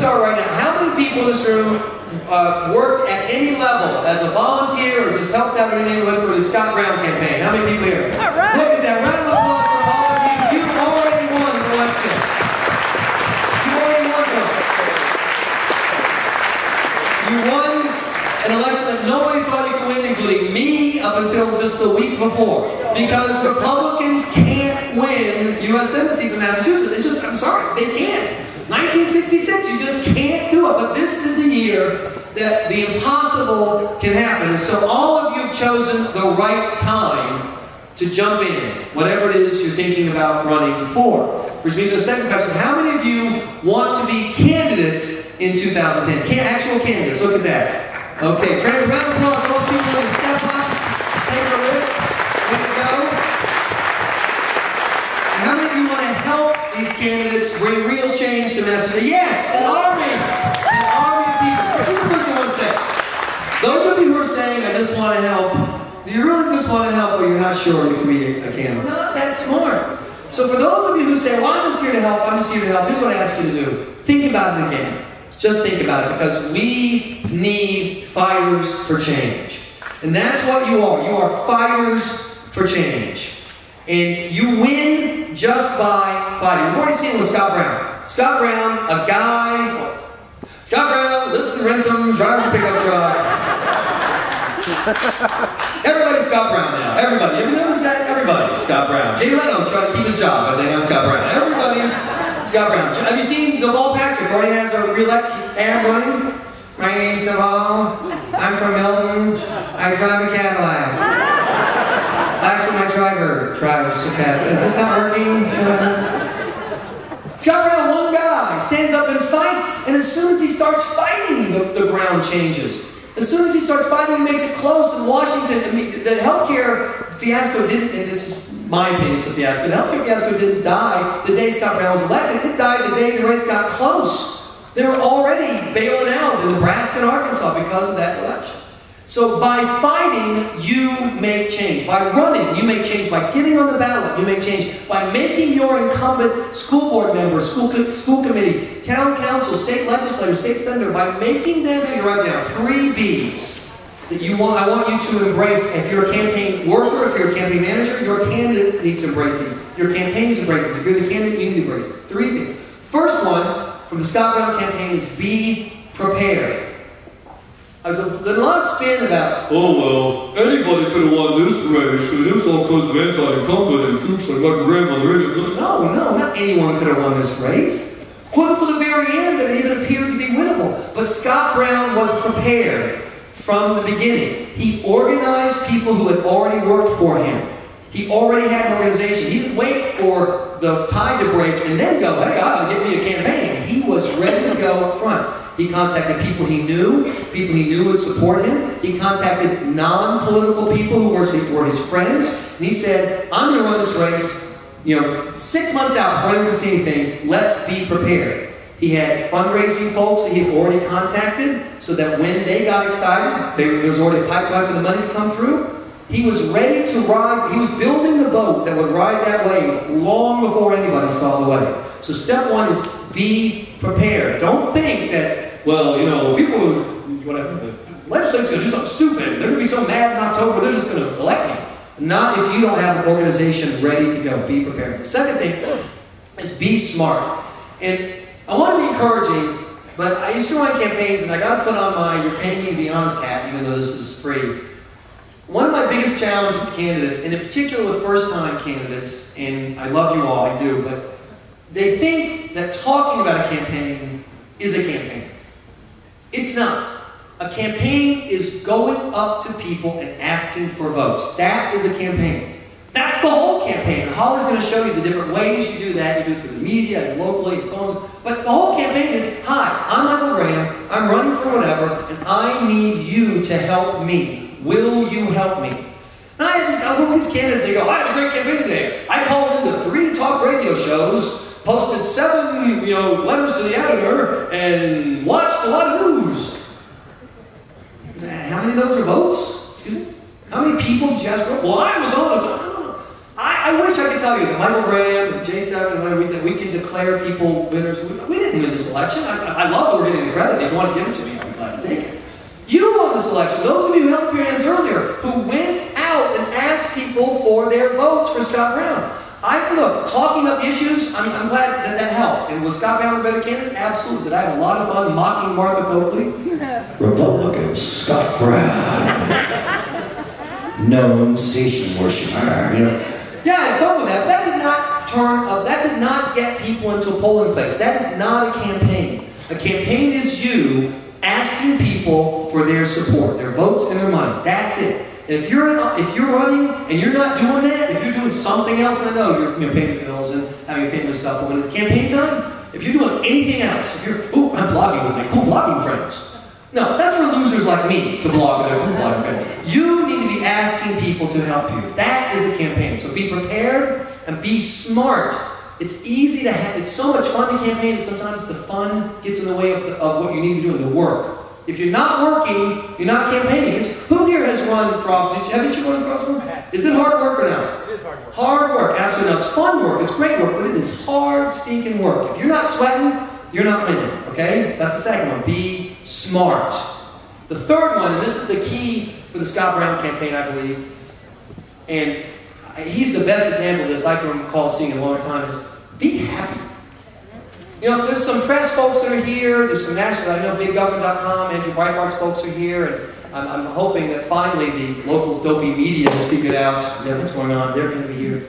start right now. How many people in this room worked at any level as a volunteer or just helped out in any neighborhood for the Scott Brown campaign? How many people here? All right. Look at that. Round of applause for all of you. You've already won an election. You already won one. You won an election that nobody thought you could win, including me, up until just the week before. Because Republicans can't win U.S. Senate seats in Massachusetts. It's just, I'm sorry, they can't. 1966, you just can't do it. But this is the year that the impossible can happen. And so all of you have chosen the right time to jump in, whatever it is you're thinking about running for. Which means the second question, how many of you want to be candidates in 2010? Actual candidates, look at that. Okay, round of applause for those people who step up, take a risk, way to go. And how many of you want to help these candidates bring real change to Massachusetts? Yes, an army of people. Here's the first thing I want to say. Those of you who are saying, I just want to help, do you really just want to help or you're not sure you can be a candidate? Not that smart. So for those of you who say, well, I'm just here to help, here's what I ask you to do. Think about it again. Just think about it, because we need fighters for change. And that's what you are. You are fighters for change. And you win just by fighting. You've already seen it with Scott Brown. Scott Brown, a guy, Scott Brown lives in Rentham, drives a pickup truck. Everybody's Scott Brown now. Everybody. Have you noticed that? Everybody. Scott Brown. Jay Leno tried to keep his job by saying I'm Scott Brown. Everybody. Scott Brown. Have you seen Deval Patrick? Already has a re-elect ad running. My name's Deval. I'm from Milton. I drive a Cadillac. Actually, my driver drives a Cadillac. Is this not working? Scott Brown, one guy, stands up and fights, and as soon as he starts fighting, the ground changes. As soon as he starts fighting, he makes it close in Washington. I mean, the healthcare fiasco didn't, and this is my opinion, it's a fiasco. The healthcare fiasco didn't die the day Scott Brown was elected. It died the day the race got close. They were already bailing out in Nebraska and Arkansas because of that election. So by fighting, you make change. By running, you make change. By getting on the ballot, you make change. By making your incumbent school board member, school committee, town council, state legislator, state senator, by making them, if you write down 3 B's that I want you to embrace. If you're a campaign worker, if you're a campaign manager, your candidate needs to embrace these. Your campaign needs to embrace these. If you're the candidate, you need to embrace it. 3 things. First one from the Scott Brown campaign is be prepared. There's a lot of spin about, oh, well, anybody could have won this race, and it's all because of anti-incumbent and kooks like Michael Graham on the radio. No, not anyone could have won this race. Well, to the very end, that it even appeared to be winnable. But Scott Brown was prepared from the beginning. He organized people who had already worked for him. He already had an organization. He didn't wait for the tide to break and then go, hey, get me a campaign. He was ready to go up front. He contacted people he knew would support him. He contacted non-political people who were his friends. And he said, I'm going to run this race, 6 months out before anyone can see anything. Let's be prepared. He had fundraising folks that he had already contacted so that when they got excited, there was already a pipeline for the money to come through. He was ready to ride. He was building the boat that would ride that wave long before anybody saw the wave. So step one is be prepared. Don't think that, well, people, the legislature's going to do something stupid. They're going to be so mad in October, they're just going to elect me. Not if you don't have an organization ready to go. Be prepared. The second thing is be smart. And I want to be encouraging, but I used to run campaigns, and I got to put on my "you're paying me to be honest" hat, even though this is free. One of my biggest challenges with candidates, and in particular with first-time candidates, and I love you all, I do, but they think that talking about a campaign is a campaign. It's not. A campaign is going up to people and asking for votes. That is a campaign. That's the whole campaign. And Holly's going to show you the different ways you do that. You do it through the media and locally and phones. But the whole campaign is, hi, I'm Michael Graham. I'm running for whatever, and I need you to help me. Will you help me? And I work with these candidates. They go, I had a great campaign today. I called into 3 talk radio shows, posted 7 letters to the editor, and watched a lot of news. How many of those are votes? Excuse me? How many people did you ask for? Well, I was on it. I I wish I could tell you that Michael Graham and J7 and whatever, that we can declare people winners. We didn't win this election. I love that we're getting the credit. If you want to give it to me, I'd be glad to take it. You won this election. Those of you who held up your hands earlier, who went out and asked people for their votes for Scott Brown. Look, talking about the issues, I'm glad that helped. And was Scott Brown the better candidate? Absolutely. Did I have a lot of fun mocking Martha Coakley? Republican Scott Brown. Known station worshiper. Yeah, I had fun with that. That did not turn up. That did not get people into a polling place. That is not a campaign. A campaign is you asking people for their support, their votes and their money. That's it. And if you're running and you're not doing that, if you're doing something else, and I know you're paying your bills and having your family stuff, but when it's campaign time, if you're doing anything else, if you're, I'm blogging with my cool blogging friends. No, that's for losers like me to blog with their cool blogging friends. You need to be asking people to help you. That is a campaign. So be prepared and be smart. It's easy to have, it's so much fun to campaign that sometimes the fun gets in the way of what you need to do in the work. If you're not working, you're not campaigning. Who here has run for office? Haven't you run for office? Is it hard work or not? It is hard work. Hard work, absolutely. No, it's fun work. It's great work, but it is hard, stinking work. If you're not sweating, you're not winning. Okay? That's the second one. Be smart. The third one, and this is the key for the Scott Brown campaign, I believe, and he's the best example of this I can recall seeing in a long time, is be happy. There's some press folks that are here. There's some national, I know BigGovernment.com, Andrew Breitbart's folks are here, and I'm hoping that finally the local dopey media has figured out what's going on. They're going to be here.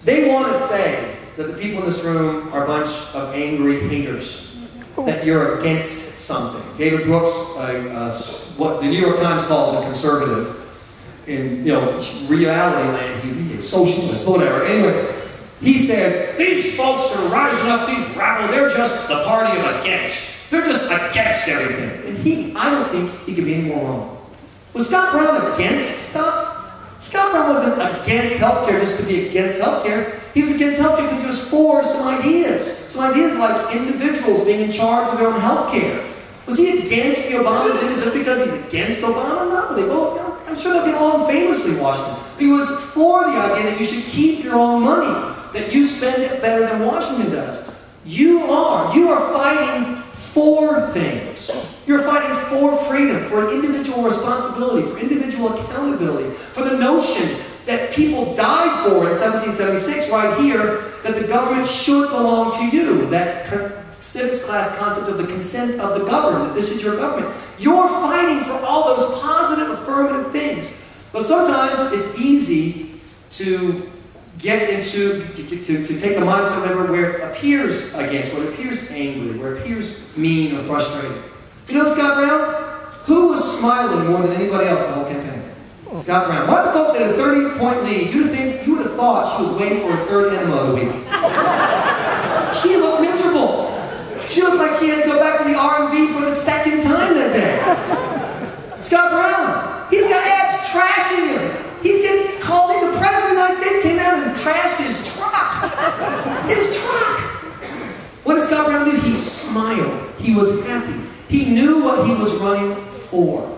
They want to say that the people in this room are a bunch of angry haters, that you're against something. David Brooks, what the New York Times calls a conservative, in reality land, he'd be a socialist, whatever. Anyway, he said, these folks are rising up, these rabble, they're just the party of against. They're just against everything. And I don't think he could be any more wrong. Was Scott Brown against stuff? Scott Brown wasn't against healthcare just to be against healthcare. He was against healthcare because he was for some ideas. Some ideas like individuals being in charge of their own healthcare. Was he against the Obama agenda just because he's against Obama? No, they both, I'm sure they'll get along famously in Washington. But he was for the idea that you should keep your own money, that you spend it better than Washington does. You are fighting for things. You're fighting for freedom, for individual responsibility, for individual accountability, for the notion that people died for in 1776 right here, that the government should belong to you, that civics class concept of the consent of the governed, that this is your government. You're fighting for all those positive, affirmative things. But sometimes it's easy to get into, to take a mindset where it appears against, where it appears angry, where it appears mean or frustrated. Scott Brown? Who was smiling more than anybody else in the whole campaign? Scott Brown. Martha Coakley had a 30-point lead. You would have thought she was waiting for a third enema of the week. She looked miserable. She looked like she had to go back to the R&B for the second time that day. Scott Brown, he's got ads trashing him. He's getting called in. The President of the United States came out and trashed his truck. His truck. What did Scott Brown do? He smiled. He was happy. He knew what he was running for.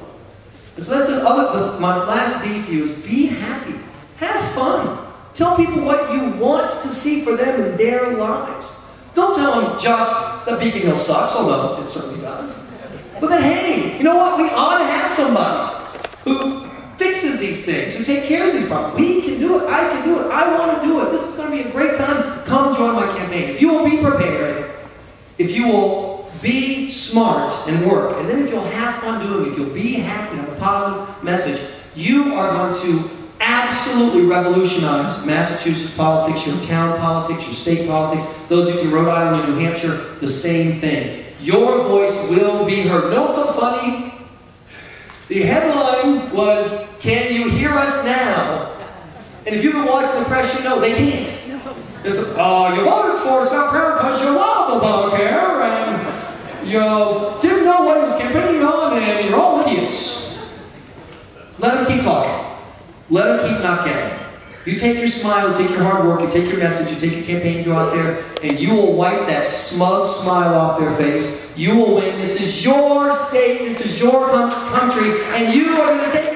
And so that's my last B for you is be happy. Have fun. Tell people what you want to see for them in their lives. Don't tell them just that Beacon Hill sucks, although it certainly does. But then, hey, you know what? We ought to have somebody who fixes these things, who takes care of these problems. We can do it. I can do it. I want to do it. This is going to be a great time. Come join my campaign. If you will be prepared, if you will be smart and work, and then if you'll have fun doing it, if you'll be happy and have a positive message, you are going to absolutely revolutionize Massachusetts politics, your town politics, your state politics. Those of you from Rhode Island and New Hampshire, the same thing. Your voice will be heard. You know what's so funny? The headline was, "Can you hear us now?" And if you've been watching the press, you know they can't. It's, you voted for Scott Brown because you love Obamacare, and you didn't know what he was campaigning on, and you're all idiots. Let him keep talking. Let him keep not getting it. You take your smile, you take your hard work, you take your message, you take your campaign, you go out there, and you will wipe that smug smile off their face. You will win. This is your state, this is your country, and you are going to take